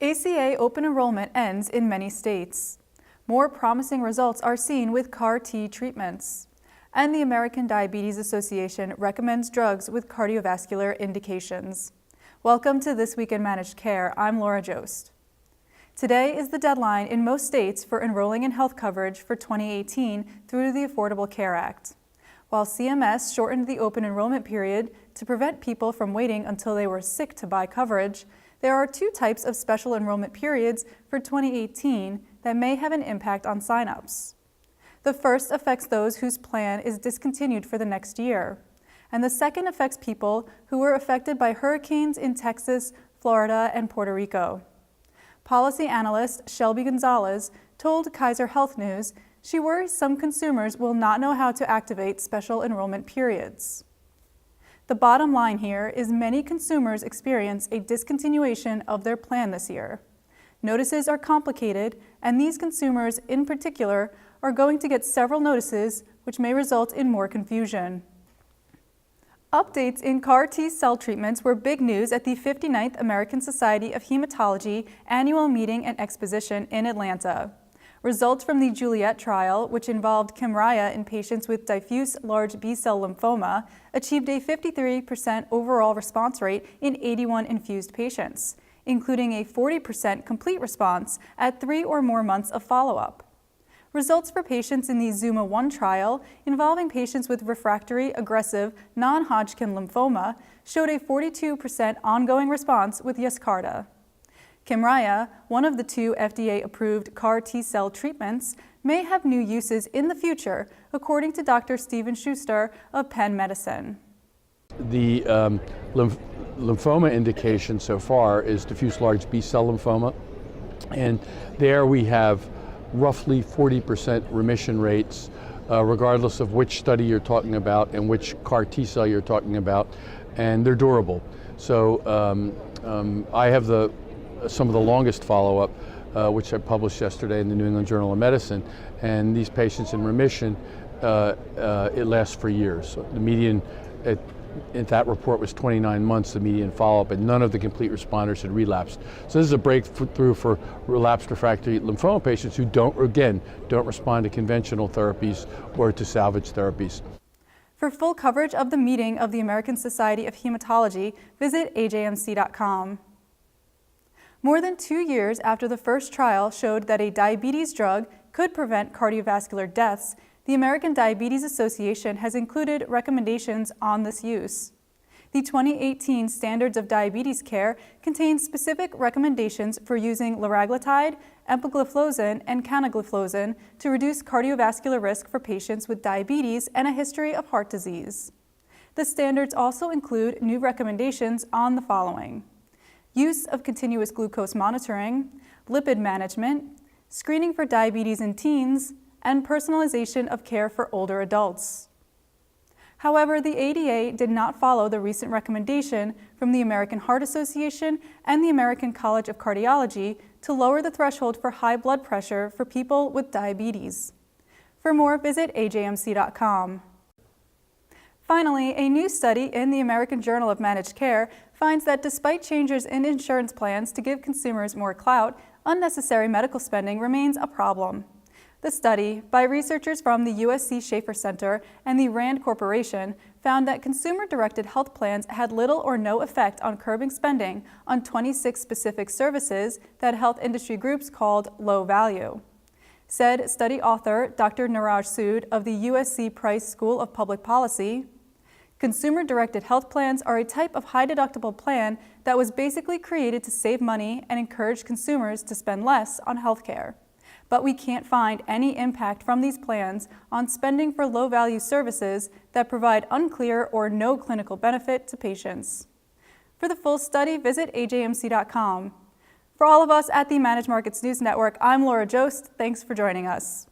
ACA open enrollment ends in many states. More promising results are seen with CAR-T treatments. And the American Diabetes Association recommends drugs with cardiovascular indications. Welcome to This Week in Managed Care. I'm Laura Jost. Today is the deadline in most states for enrolling in health coverage for 2018 through the Affordable Care Act. While CMS shortened the open enrollment period to prevent people from waiting until they were sick to buy coverage, there are two types of special enrollment periods for 2018 that may have an impact on signups. The first affects those whose plan is discontinued for the next year, and the second affects people who were affected by hurricanes in Texas, Florida, and Puerto Rico. Policy analyst Shelby Gonzalez told Kaiser Health News she worries some consumers will not know how to activate special enrollment periods. The bottom line here is many consumers experience a discontinuation of their plan this year. Notices are complicated, and these consumers in particular are going to get several notices, which may result in more confusion. Updates in CAR-T cell treatments were big news at the 59th American Society of Hematology annual meeting and exposition in Atlanta. Results from the Juliet trial, which involved Kymriah in patients with diffuse large B-cell lymphoma, achieved a 53% overall response rate in 81 infused patients, including a 40% complete response at 3 or more months of follow-up. Results for patients in the ZUMA-1 trial, involving patients with refractory aggressive non-Hodgkin lymphoma, showed a 42% ongoing response with Yescarta. Kymriah, one of the two FDA-approved CAR-T cell treatments, may have new uses in the future, according to Dr. Stephen Schuster of Penn Medicine. The lymphoma indication so far is diffuse large B-cell lymphoma, and there we have roughly 40% remission rates, regardless of which study you're talking about and which CAR-T cell you're talking about, and they're durable. So I have some of the longest follow-up, which I published yesterday in the New England Journal of Medicine, and these patients in remission, it lasts for years. So the median at that report was 29 months, the median follow-up, and none of the complete responders had relapsed. So this is a breakthrough for relapsed refractory lymphoma patients who don't respond to conventional therapies or to salvage therapies. For full coverage of the meeting of the American Society of Hematology, visit ajmc.com. More than 2 years after the first trial showed that a diabetes drug could prevent cardiovascular deaths, the American Diabetes Association has included recommendations on this use. The 2018 Standards of Diabetes Care contains specific recommendations for using liraglutide, empagliflozin, and canagliflozin to reduce cardiovascular risk for patients with diabetes and a history of heart disease. The standards also include new recommendations on the following: use of continuous glucose monitoring, lipid management, screening for diabetes in teens, and personalization of care for older adults. However, the ADA did not follow the recent recommendation from the American Heart Association and the American College of Cardiology to lower the threshold for high blood pressure for people with diabetes. For more, visit ajmc.com. Finally, a new study in the American Journal of Managed Care finds that despite changes in insurance plans to give consumers more clout, unnecessary medical spending remains a problem. The study, by researchers from the USC Schaefer Center and the RAND Corporation, found that consumer-directed health plans had little or no effect on curbing spending on 26 specific services that health industry groups called low value. Said study author Dr. Niraj Sood of the USC Price School of Public Policy, consumer-directed health plans are a type of high-deductible plan that was basically created to save money and encourage consumers to spend less on health care. But we can't find any impact from these plans on spending for low-value services that provide unclear or no clinical benefit to patients. For the full study, visit ajmc.com. For all of us at the Managed Markets News Network, I'm Laura Jost. Thanks for joining us.